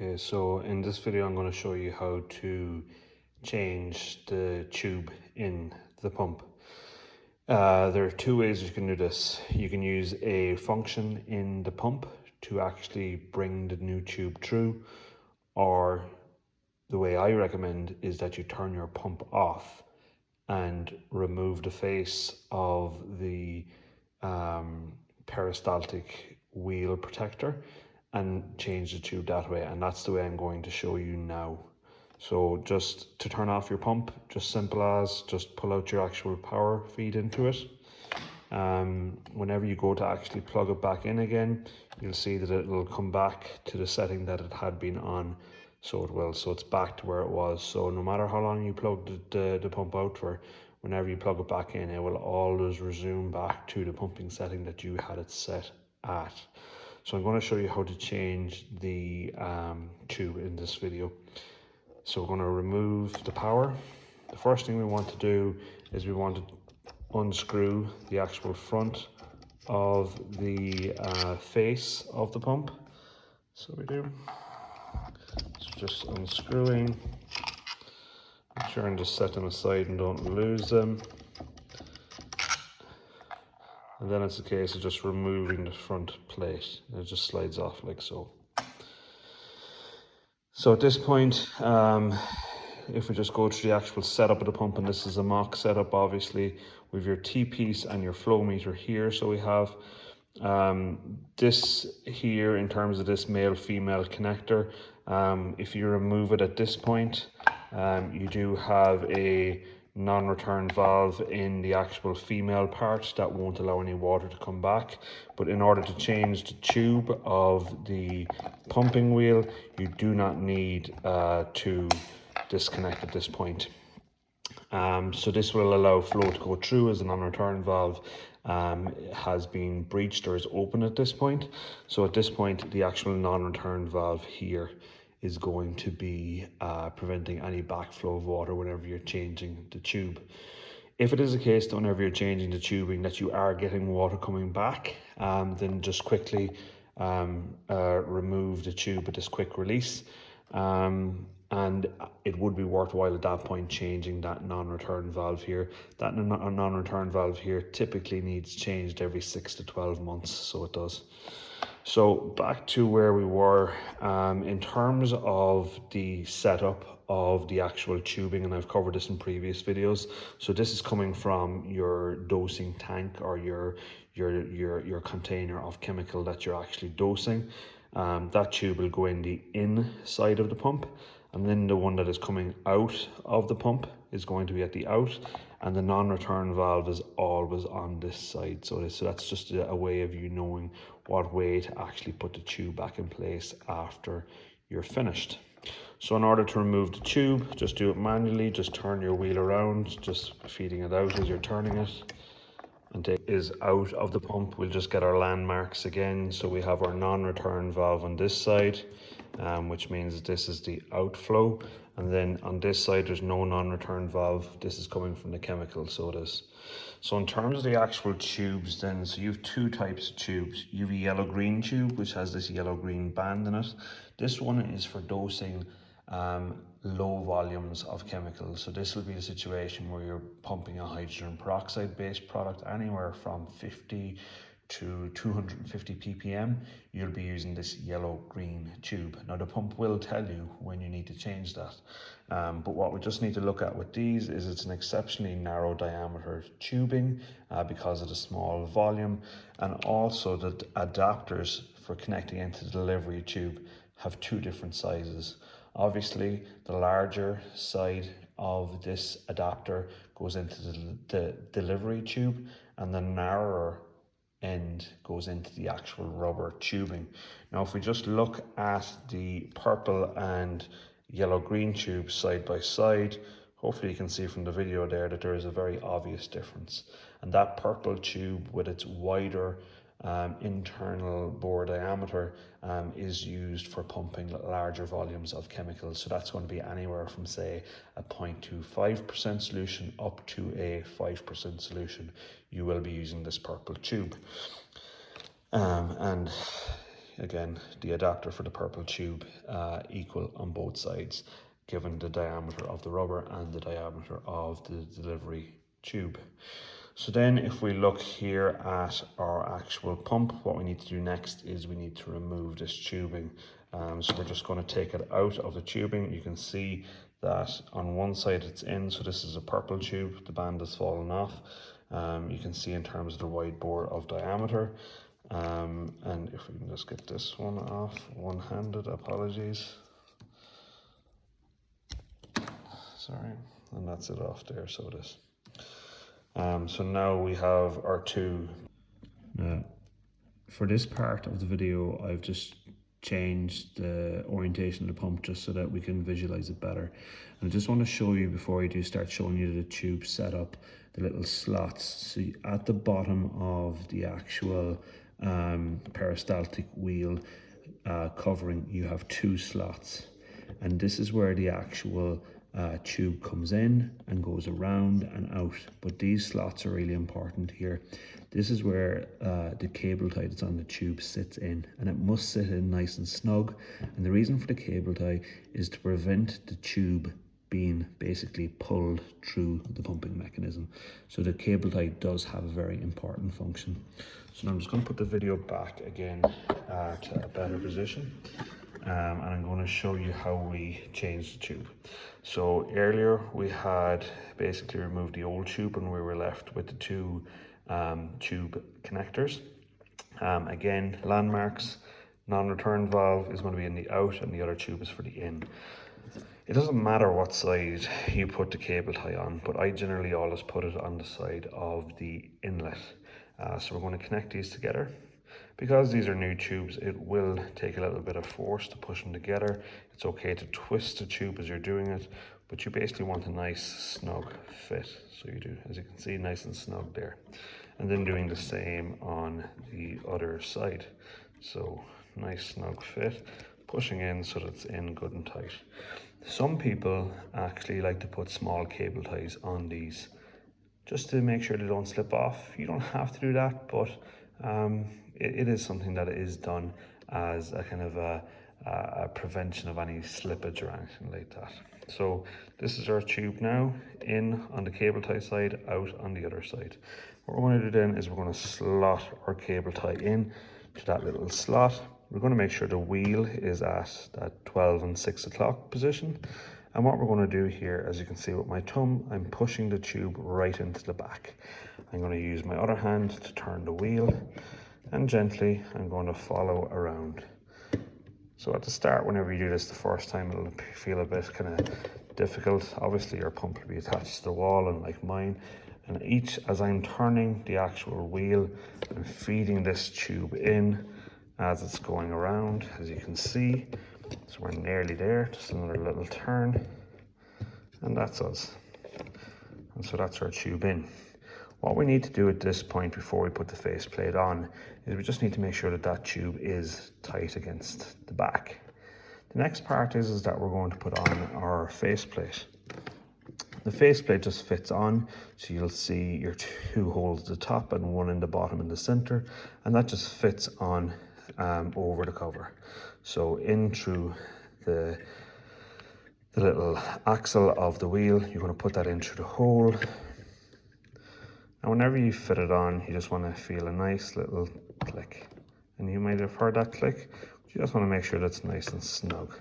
Okay, so in this video I'm going to show you how to change the tube in the pump. There are two ways you can do this. You can use a function in the pump to actually bring the new tube through, or the way I recommend is that you turn your pump off and remove the face of the peristaltic wheel protector and change the tube that way, and that's the way I'm going to show you now. So just to turn off your pump, just simple as just pull out your actual power feed into it. Whenever you go to actually plug it back in again, you'll see that it will come back to the setting that it had been on. So it will, so it's back to where it was. So no matter how long you plug the pump out for, whenever you plug it back in, it will always resume back to the pumping setting that you had it set at. So I'm going to show you how to change the tube in this video. So we're going to remove the power. The first thing we want to do is we want to unscrew the actual front of the face of the pump. So we do. So just unscrewing, ensuring to set them aside and don't lose them. And then it's a case of just removing the front plate. It just slides off like so. So at this point, if we just go through the actual setup of the pump, and this is a mock setup, obviously, with your T-piece and your flow meter here. So we have this here in terms of this male-female connector. If you remove it at this point, you do have a non-return valve in the actual female part that won't allow any water to come back. But in order to change the tube of the pumping wheel, you do not need to disconnect at this point. So this will allow flow to go through as a non-return valve has been breached or is open at this point. So at this point, the actual non-return valve here is going to be preventing any backflow of water whenever you're changing the tube. If it is a case that whenever you're changing the tubing that you are getting water coming back, then just quickly remove the tube with this quick release. And it would be worthwhile at that point changing that non-return valve here. That non-return valve here typically needs changed every 6 to 12 months, so it does. So back to where we were, in terms of the setup of the actual tubing, and I've covered this in previous videos. So this is coming from your dosing tank or your container of chemical that you're actually dosing. That tube will go in the inside of the pump, and then the one that is coming out of the pump is going to be at the out, and the non-return valve is always on this side. So that's just a way of you knowing what way to actually put the tube back in place after you're finished. So in order to remove the tube, just do it manually. Just turn your wheel around, just feeding it out as you're turning it. And it is out of the pump. We'll just get our landmarks again. So we have our non-return valve on this side, which means this is the outflow. And then on this side, there's no non-return valve. This is coming from the chemical, so it is. So in terms of the actual tubes then, so you have two types of tubes. You have a yellow-green tube, which has this yellow-green band in it. This one is for dosing low volumes of chemicals. So this will be the situation where you're pumping a hydrogen peroxide based product anywhere from 50 to 250 ppm. You'll be using this yellow-green tube. Now the pump will tell you when you need to change that, but what we just need to look at with these is it's an exceptionally narrow diameter tubing because of the small volume, and also the adapters for connecting into the delivery tube have two different sizes. Obviously, the larger side of this adapter goes into the delivery tube, and the narrower end goes into the actual rubber tubing. Now, if we just look at the purple and yellow-green tubes side by side, hopefully you can see from the video there that there is a very obvious difference. And that purple tube with its wider internal bore diameter is used for pumping larger volumes of chemicals. So that's going to be anywhere from, say, a 0.25% solution up to a 5% solution. You will be using this purple tube. And again, the adapter for the purple tube equal on both sides, given the diameter of the rubber and the diameter of the delivery tube. So then if we look here at our actual pump, what we need to do next is we need to remove this tubing. So we're just going to take it out of the tubing. You can see that on one side it's in, so this is a purple tube, the band has fallen off. You can see in terms of the wide bore of diameter. And if we can just get this one off, one-handed, apologies. Sorry, and that's it off there, so it is. So now we have our two. Now, for this part of the video, I've just changed the orientation of the pump just so that we can visualize it better. And I just want to show you, before I do start showing you the tube setup, the little slots. So at the bottom of the actual peristaltic wheel covering, you have two slots, and this is where the actual tube comes in and goes around and out. But these slots are really important here. This is where the cable tie that's on the tube sits in, and it must sit in nice and snug. And the reason for the cable tie is to prevent the tube being basically pulled through the pumping mechanism. So the cable tie does have a very important function. So now I'm just going to put the video back again to a better position. And I'm going to show you how we change the tube. So earlier we had basically removed the old tube and we were left with the two tube connectors. Again, landmarks, non-return valve is going to be in the out and the other tube is for the in. It doesn't matter what side you put the cable tie on, but I generally always put it on the side of the inlet. So we're going to connect these together. Because these are new tubes, it will take a little bit of force to push them together. It's okay to twist the tube as you're doing it, but you basically want a nice snug fit. So you do, as you can see, nice and snug there. And then doing the same on the other side. So nice snug fit, pushing in so that it's in good and tight. Some people actually like to put small cable ties on these just to make sure they don't slip off. You don't have to do that, but it is something that is done as a kind of a prevention of any slippage or anything like that. So this is our tube now, in on the cable tie side, out on the other side. What we're going to do then is we're going to slot our cable tie in to that little slot. We're going to make sure the wheel is at that 12 and 6 o'clock position. And what we're going to do here, as you can see with my thumb, I'm pushing the tube right into the back. I'm going to use my other hand to turn the wheel, and gently I'm going to follow around. So at the start, whenever you do this the first time, it'll feel a bit kind of difficult. Obviously your pump will be attached to the wall, and like mine. And as I'm turning the actual wheel, I'm feeding this tube in as it's going around, as you can see. So we're nearly there, just another little turn, and that's us. And so that's our tube in. What we need to do at this point before we put the faceplate on is we just need to make sure that that tube is tight against the back. The next part is that we're going to put on our faceplate. The faceplate just fits on, so you'll see your two holes at the top and one in the bottom in the center, and that just fits on over the cover. So in through the little axle of the wheel, you're going to put that in through the hole. And whenever you fit it on, you just want to feel a nice little click. And you might have heard that click. You just want to make sure that's nice and snug.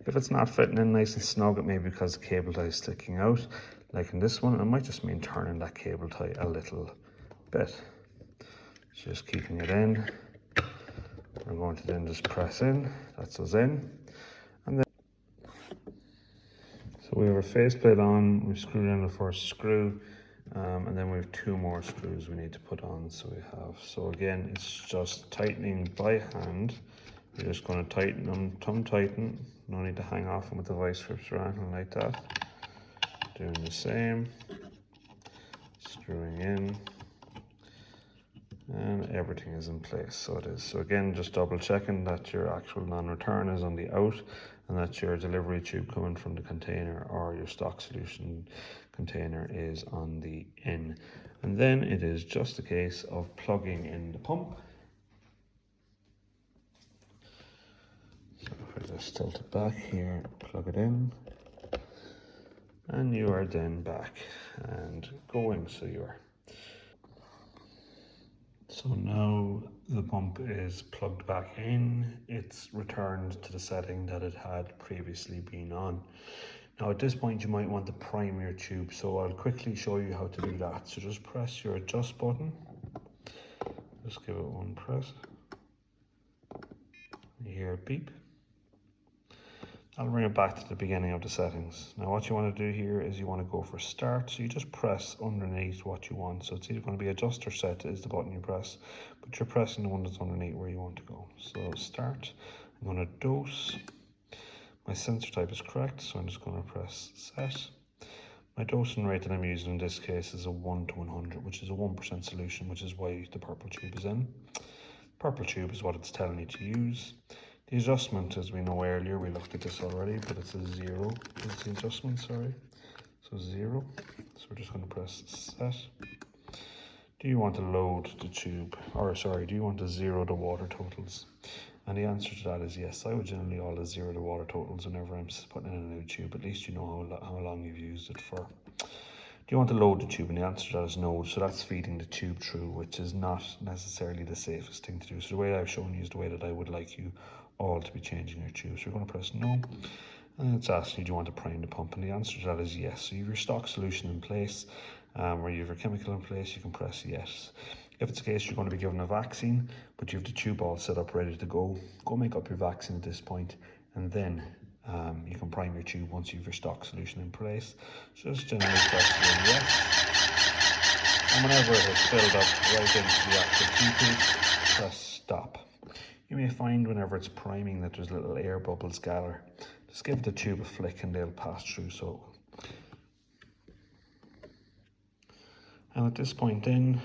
If it's not fitting in nice and snug, it may be because the cable tie is sticking out. Like in this one, it might just mean turning that cable tie a little bit. Just keeping it in. We're going to then just press in. That's us in. And then, so we have our faceplate on. We've screwed in the first screw. And then we have two more screws we need to put on. So again, it's just tightening by hand. You're just going to tighten them, thumb tighten. No need to hang off them with the vice grips or anything like that. Doing the same. Screwing in. And everything is in place, so it is. So again, just double checking that your actual non-return is on the out and that your delivery tube coming from the container or your stock solution container is on the in. And then it is just a case of plugging in the pump. Try this, tilt it back here, plug it in, and you are then back and going, so you are. So now the pump is plugged back in, it's returned to the setting that it had previously been on. Now at this point you might want to prime your tube, so I'll quickly show you how to do that. So just press your adjust button, just give it one press, you hear it beep. I'll bring it back to the beginning of the settings. Now what you want to do here is you want to go for start, so you just press underneath what you want. So it's either going to be adjust or set is the button you press, but you're pressing the one that's underneath where you want to go. So start, I'm going to dose. My sensor type is correct, so I'm just going to press set. My dosing rate that I'm using in this case is a 1 to 100, which is a 1% solution, which is why the purple tube is in. Purple tube is what it's telling you to use. The adjustment, as we know earlier, we looked at this already, but it's a 0 is the adjustment, sorry. So 0, so we're just going to press set. Do you want to load the tube, or sorry, do you want to zero the water totals? And the answer to that is yes. I would generally always zero the water totals whenever I'm putting in a new tube, at least you know how long you've used it for. Do you want to load the tube? And the answer to that is no. So that's feeding the tube through, which is not necessarily the safest thing to do. So the way I've shown you is the way that I would like you all to be changing your tube. So you're going to press no. And it's asking you, do you want to prime the pump? And the answer to that is yes. So you have your stock solution in place, where you have your chemical in place, you can press yes. If it's the case you're going to be given a vaccine, but you have the tube all set up ready to go make up your vaccine at this point, and then you can prime your tube once you have your stock solution in place. So just generally press your yes, and whenever it has filled up right into the active TP, press stop. You may find whenever it's priming that there's little air bubbles gather. Just give the tube a flick and they'll pass through. So, and at this point then,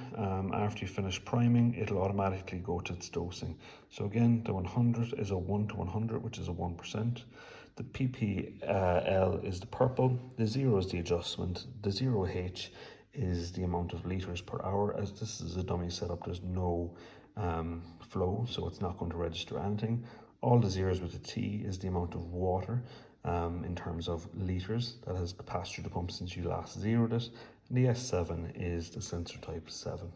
after you finish priming, it'll automatically go to its dosing. So again, the 100 is a 1 to 100, which is a 1%. The ppl is the purple, the 0 is the adjustment, the 0H is the amount of litres per hour. As this is a dummy setup, there's no flow, so it's not going to register anything. All the zeros with the T is the amount of water in terms of litres that has passed through the pump since you last zeroed it. And the S7 is the sensor type 7.